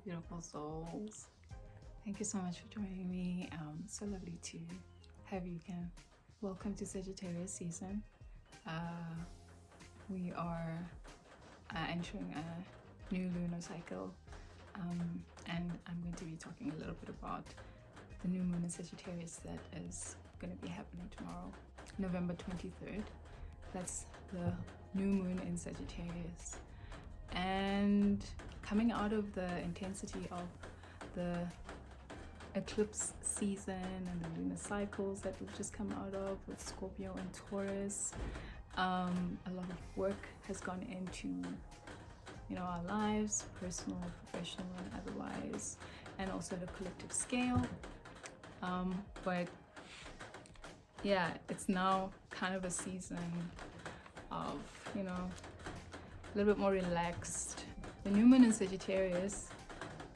beautiful souls. Thank you so much for joining me. So lovely to have you again. Welcome to Sagittarius season. We are entering a new lunar cycle, and I'm going to be talking a little bit about the new moon in Sagittarius that is going to be happening tomorrow, November 23rd. That's the new moon in Sagittarius. And coming out of the intensity of the eclipse season and the lunar cycles that we've just come out of with Scorpio and Taurus, a lot of work has gone into our lives, personal, professional, and otherwise, and also at a collective scale. But yeah, it's now kind of a season of a little bit more relaxed. The new moon in Sagittarius,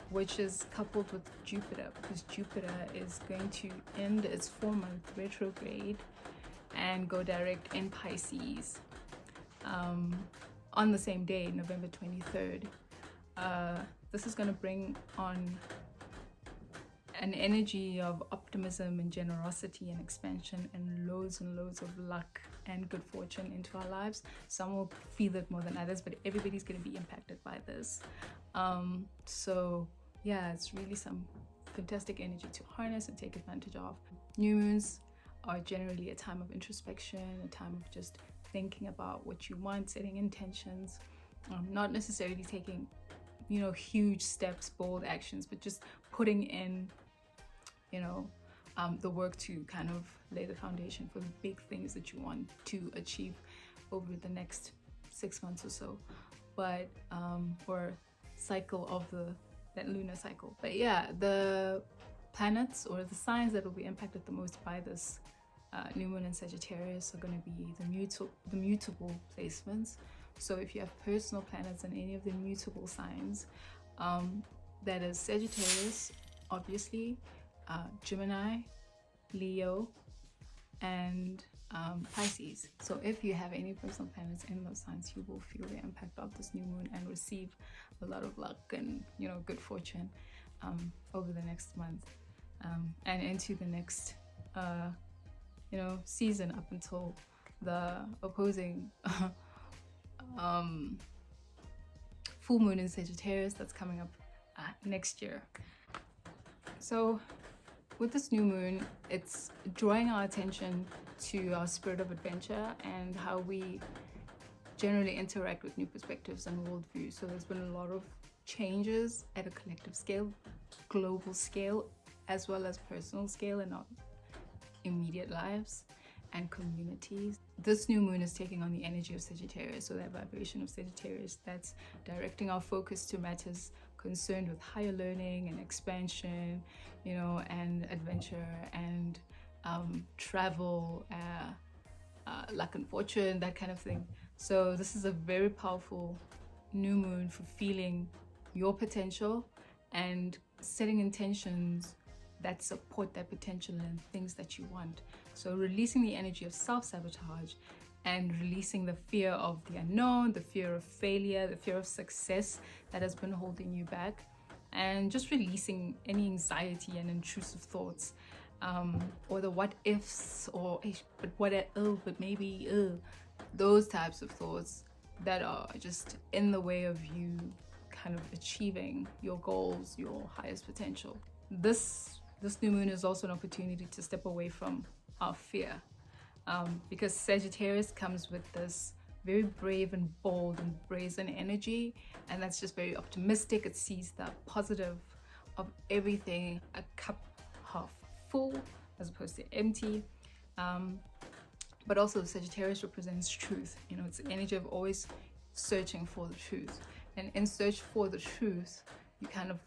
which is coupled with Jupiter, because Jupiter is going to end its 4-month retrograde and go direct in Pisces on the same day, November 23rd. This is going to bring on an energy of optimism and generosity and expansion and loads of luck and good fortune into our lives. Some will feel it more than others, but everybody's going to be impacted by this. So yeah, it's really some fantastic energy to harness and take advantage of. New moons are generally a time of introspection, a time of just thinking about what you want, setting intentions, not necessarily taking huge steps, bold actions, but just putting in the work to kind of lay the foundation for the big things that you want to achieve over the next 6 months or so, but or cycle of that lunar cycle. But yeah, the planets or the signs that will be impacted the most by this new moon in Sagittarius are going to be the mutable placements. So if you have personal planets in any of the mutable signs, that is Sagittarius, obviously, Gemini, Leo, and Pisces. So if you have any personal planets in those signs, you will feel the impact of this new moon and receive a lot of luck and good fortune over the next month and into the next season up until the opposing full moon in Sagittarius that's coming up next year. So with this new moon, it's drawing our attention to our spirit of adventure and how we generally interact with new perspectives and worldviews. So there's been a lot of changes at a collective scale, global scale, as well as personal scale in our immediate lives and communities. This new moon is taking on the energy of Sagittarius, so that vibration of Sagittarius that's directing our focus to matters concerned with higher learning and expansion, and adventure and travel, luck and fortune, that kind of thing. So this is a very powerful new moon for feeling your potential and setting intentions that support that potential and things that you want. So releasing the energy of self-sabotage and releasing the fear of the unknown, the fear of failure, the fear of success that has been holding you back, and just releasing any anxiety and intrusive thoughts, or the what ifs, or but maybe those types of thoughts that are just in the way of you kind of achieving your goals, your highest potential. This new moon is also an opportunity to step away from our fear, because Sagittarius comes with this very brave and bold and brazen energy, and that's just very optimistic. It sees the positive of everything, a cup half full as opposed to empty. But also Sagittarius represents truth. It's the energy of always searching for the truth, and in search for the truth, you kind of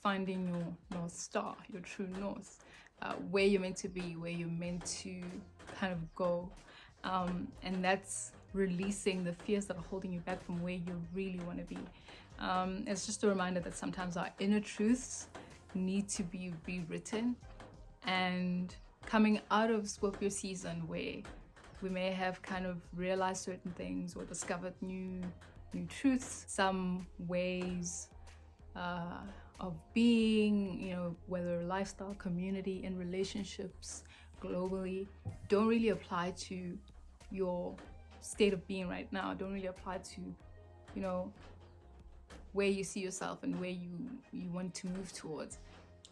finding your North Star, your true north, where you're meant to be, where you're meant to kind of go, and that's releasing the fears that are holding you back from where you really want to be. It's just a reminder that sometimes our inner truths need to be rewritten, and coming out of Scorpio season, where we may have kind of realized certain things or discovered new truths, some ways of being, whether lifestyle, community, in relationships, globally, don't really apply to your state of being right now. Don't really apply to, where you see yourself and where you want to move towards.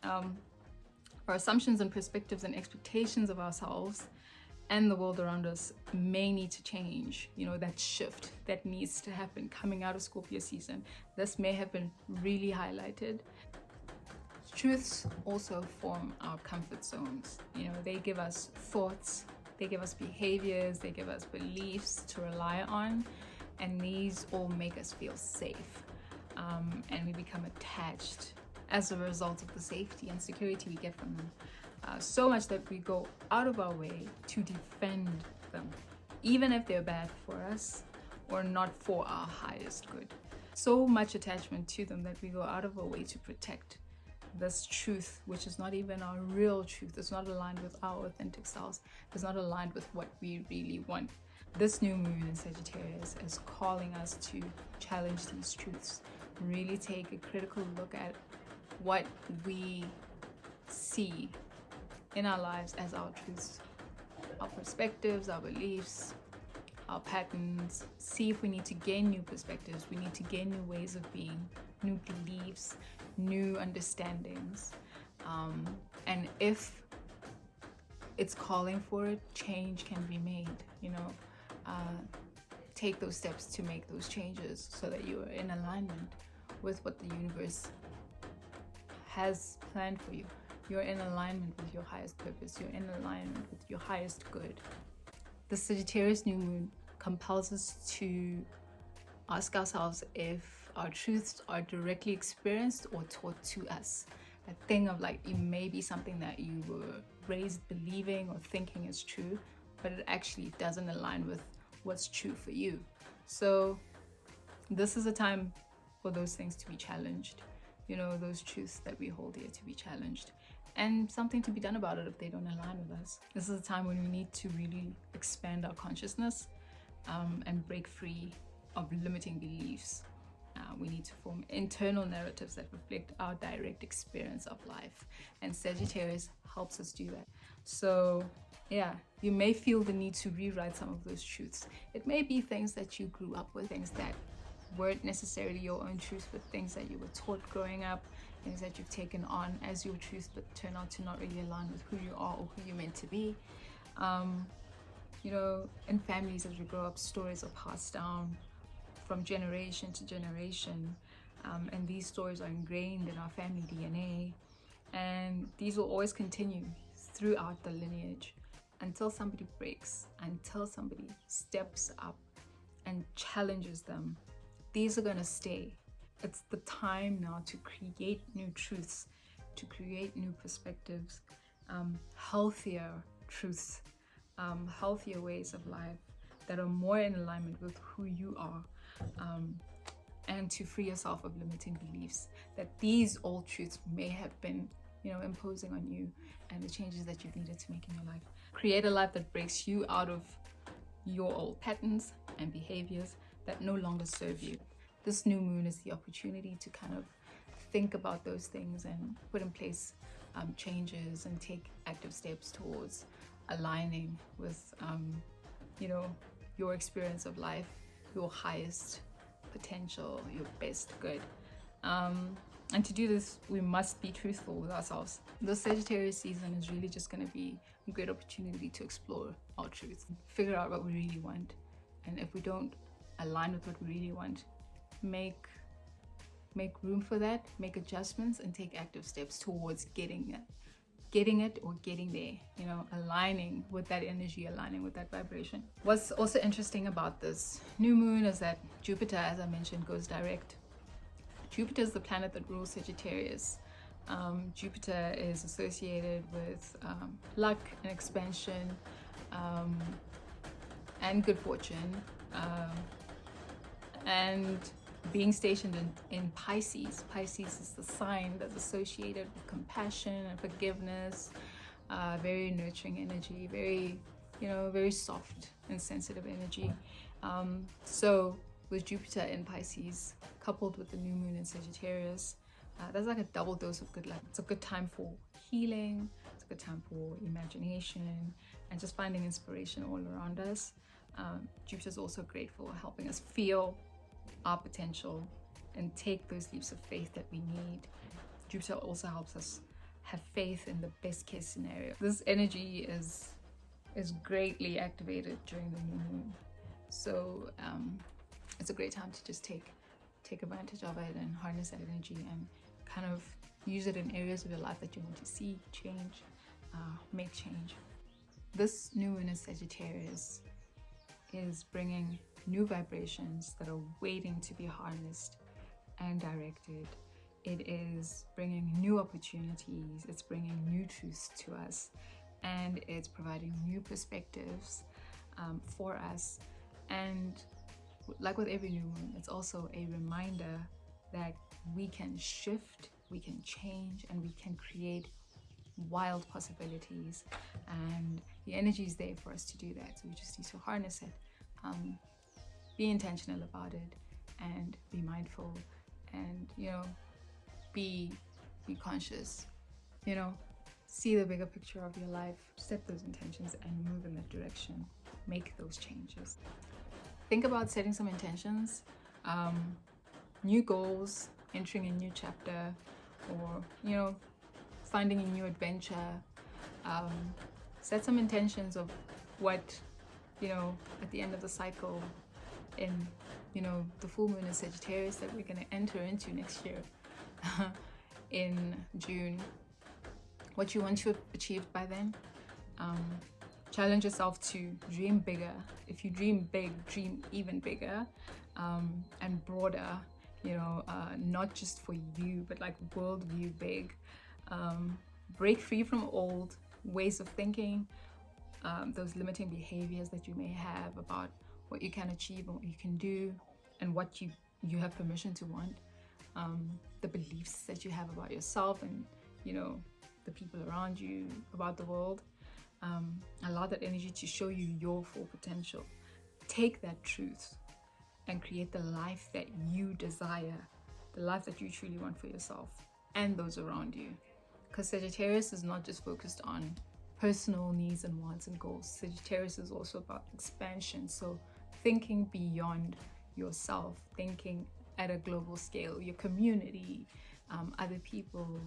Our assumptions and perspectives and expectations of ourselves and the world around us may need to change. That shift that needs to happen coming out of Scorpio season. This may have been really highlighted. Truths also form our comfort zones. They give us thoughts, they give us behaviors, they give us beliefs to rely on, and these all make us feel safe. And we become attached as a result of the safety and security we get from them. So much that we go out of our way to defend them, even if they're bad for us or not for our highest good. So much attachment to them that we go out of our way to protect this truth, which is not even our real truth. It's not aligned with our authentic selves. It's not aligned with what we really want. This new moon in Sagittarius is calling us to challenge these truths, really take a critical look at what we see in our lives as our truths, our perspectives, our beliefs, our patterns. See if we need to gain new perspectives, we need to gain new ways of being, new beliefs, new understandings. And if it's calling for it, change can be made. Take those steps to make those changes so that you are in alignment with what the universe has planned for you. You're in alignment with your highest purpose. You're in alignment with your highest good. The Sagittarius new moon compels us to ask ourselves if our truths are directly experienced or taught to us. That thing of it may be something that you were raised believing or thinking is true, but it actually doesn't align with what's true for you. So this is a time for those things to be challenged. Those truths that we hold here to be challenged, and something to be done about it if they don't align with us. This is a time when we need to really expand our consciousness and break free of limiting beliefs. We need to form internal narratives that reflect our direct experience of life, and Sagittarius helps us do that. So yeah, you may feel the need to rewrite some of those truths. It may be things that you grew up with, things that weren't necessarily your own truth, but things that you were taught growing up, things that you've taken on as your truth but turn out to not really align with who you are or who you're meant to be. In families, as we grow up, stories are passed down from generation to generation, and these stories are ingrained in our family DNA, and these will always continue throughout the lineage until somebody breaks, until somebody steps up and challenges them. These are going to stay. It's the time now to create new truths, to create new perspectives, healthier truths, healthier ways of life that are more in alignment with who you are, and to free yourself of limiting beliefs that these old truths may have been, imposing on you, and the changes that you've needed to make in your life. Create a life that breaks you out of your old patterns and behaviors that no longer serve you. This new moon is the opportunity to kind of think about those things and put in place changes and take active steps towards aligning with your experience of life, your highest potential, your best good. And to do this, we must be truthful with ourselves. The Sagittarius season is really just going to be a great opportunity to explore our truth, figure out what we really want, and if we don't align with what we really want, make room for that, make adjustments, and take active steps towards getting it or getting there, aligning with that energy, aligning with that vibration. What's also interesting about this new moon is that Jupiter, as I mentioned, goes direct. Jupiter is the planet that rules Sagittarius. Jupiter is associated with luck and expansion, and good fortune, and being stationed in Pisces. Pisces is the sign that's associated with compassion and forgiveness, very nurturing energy, very soft and sensitive energy. So with Jupiter in Pisces coupled with the new moon in Sagittarius, That's like a double dose of good luck. It's a good time for healing, it's a good time for imagination and just finding inspiration all around us. Jupiter's also great for helping us feel our potential and take those leaps of faith that we need. Jupiter also helps us have faith in the best case scenario. This energy is greatly activated during the new moon, so it's a great time to just take advantage of it and harness that energy and kind of use it in areas of your life that you want to see change, make change. This new moon in Sagittarius is bringing new vibrations that are waiting to be harnessed and directed. It is bringing new opportunities, it's bringing new truths to us, and it's providing new perspectives for us. And like with every new moon, it's also a reminder that we can shift, we can change, and we can create wild possibilities. And the energy is there for us to do that. So we just need to harness it, be intentional about it, and be mindful, and be conscious. See the bigger picture of your life, set those intentions, and move in that direction. Make those changes. Think about setting some intentions, new goals, entering a new chapter, or finding a new adventure. Set some intentions of what at the end of the cycle, in the full moon in Sagittarius that we're going to enter into next year in June, what you want to have achieved by then. Challenge yourself to dream bigger. If you dream big, dream even bigger and broader, not just for you, but like world view big. Break free from old ways of thinking, those limiting behaviors that you may have about what you can achieve and what you can do and what you have permission to want, the beliefs that you have about yourself and the people around you, about the world. Allow that energy to show you your full potential. Take that truth and create the life that you desire, the life that you truly want for yourself and those around you. Because Sagittarius is not just focused on personal needs and wants and goals. Sagittarius is also about expansion. So thinking beyond yourself, thinking at a global scale, your community, other people,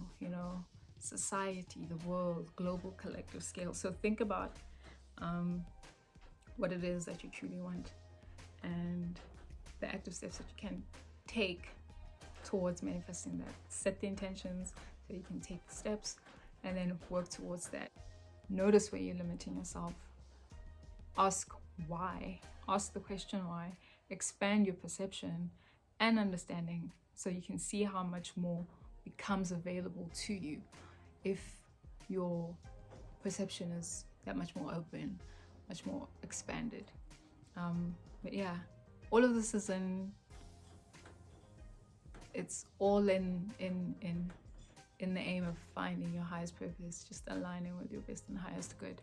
society, the world, global collective scale. So think about what it is that you truly want and the active steps that you can take towards manifesting that. Set the intentions so you can take the steps and then work towards that. Notice where you're limiting yourself. Ask why. Ask the question why. Expand your perception and understanding so you can see how much more becomes available to you if your perception is that much more open, much more expanded. But yeah, all of this is it's all in the aim of finding your highest purpose, just aligning with your best and highest good.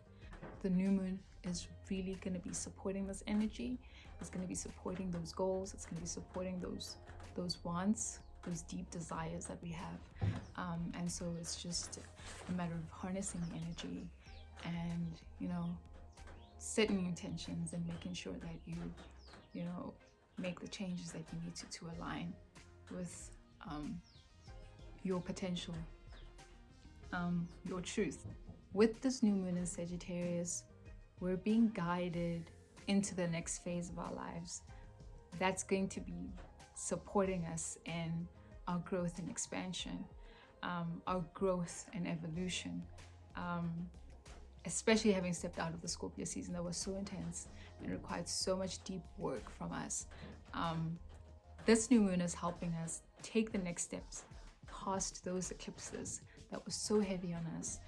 The new moon is really going to be supporting this energy. It's going to be supporting those goals. It's going to be supporting those wants, those deep desires that we have. And so it's just a matter of harnessing the energy and, setting intentions and making sure that you make the changes that you need to align with your potential, your truth. With this new moon in Sagittarius, we're being guided into the next phase of our lives. That's going to be supporting us in our growth and expansion, our growth and evolution, especially having stepped out of the Scorpio season that was so intense and required so much deep work from us. This new moon is helping us take the next steps past those eclipses that were so heavy on us,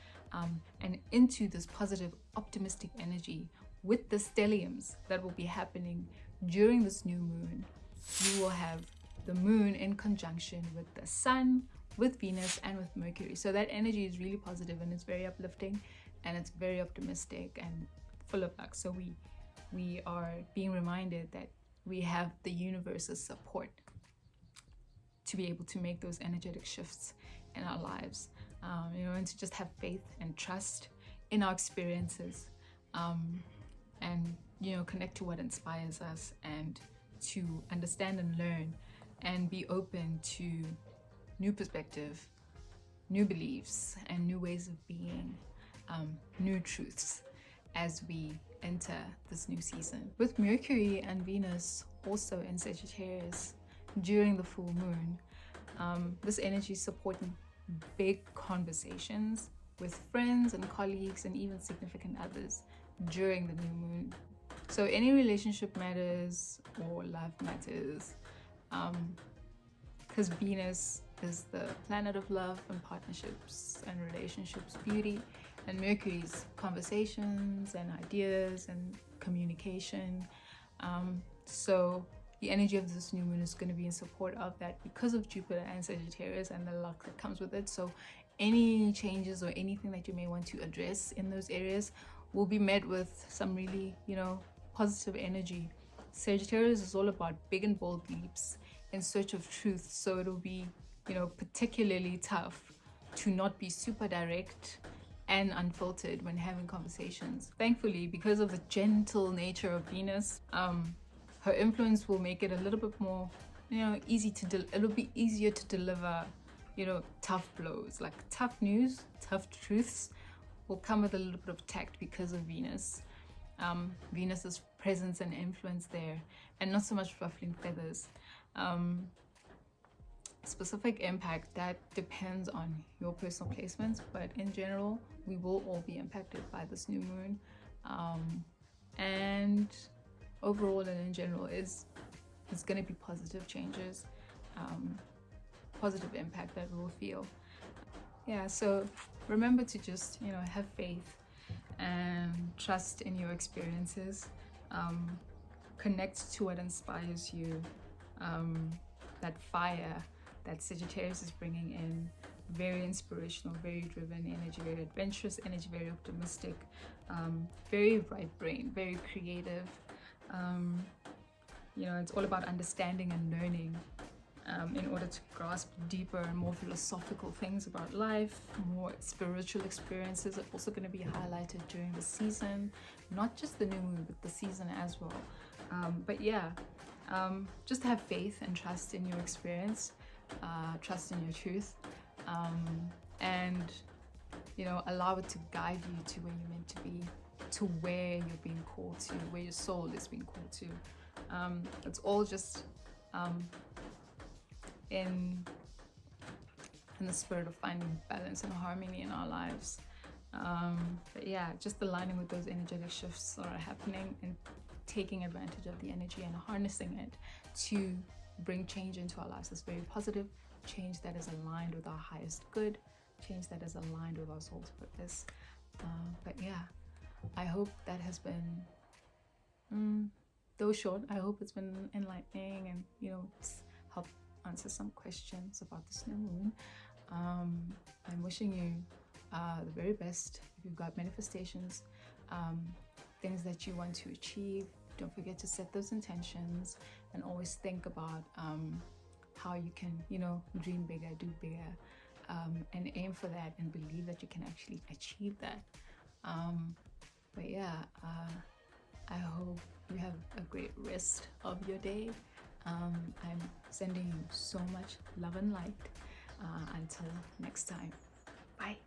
and into this positive, optimistic energy with the stelliums that will be happening during this new moon. You will have the moon in conjunction with the sun, with Venus, and with Mercury. So that energy is really positive and it's very uplifting and it's very optimistic and full of luck. So we are being reminded that we have the universe's support. to be able to make those energetic shifts in our lives, and to just have faith and trust in our experiences, and connect to what inspires us, and to understand and learn and be open to new perspective, new beliefs, and new ways of being, new truths as we enter this new season. With Mercury and Venus also in Sagittarius during the full moon, this energy is supporting big conversations with friends and colleagues and even significant others during the new moon. So any relationship matters or love matters, because Venus is the planet of love and partnerships and relationships, beauty, and Mercury's conversations and ideas and communication. So the energy of this new moon is going to be in support of that because of Jupiter and Sagittarius and the luck that comes with it. So any changes or anything that you may want to address in those areas will be met with some really, positive energy. Sagittarius is all about big and bold leaps in search of truth. So it'll be, particularly tough to not be super direct and unfiltered when having conversations. Thankfully, because of the gentle nature of Venus, her influence will make it a little bit more, it'll be easier to deliver, tough blows, like tough news, tough truths will come with a little bit of tact because of Venus. Venus's presence and influence there, and not so much ruffling feathers. Specific impact, that depends on your personal placements, but in general, we will all be impacted by this new moon. And overall and in general, it's going to be positive changes, positive impact that we'll feel. Yeah, so remember to just, have faith and trust in your experiences. Connect to what inspires you. That fire that Sagittarius is bringing in, very inspirational, very driven energy, very adventurous energy, very optimistic, very right brain, very creative. It's all about understanding and learning in order to grasp deeper and more philosophical things about life. More spiritual experiences are also going to be highlighted during the season, not just the new moon, but the season as well. But yeah, just have faith and trust in your experience, trust in your truth, and allow it to guide you to where you're meant to be, to where you're being called to, where your soul is being called to. It's all just in the spirit of finding balance and harmony in our lives. But yeah, just aligning with those energetic shifts that are happening and taking advantage of the energy and harnessing it to bring change into our lives. It's very positive change that is aligned with our highest good, change that is aligned with our soul's purpose. But yeah, I hope that has been, though short, I hope it's been enlightening and it's helped answer some questions about this new moon. I'm wishing you the very best. If you've got manifestations, things that you want to achieve, don't forget to set those intentions and always think about how you can, dream bigger, do bigger, and aim for that and believe that you can actually achieve that. But yeah, I hope you have a great rest of your day. I'm sending you so much love and light. Until next time, bye.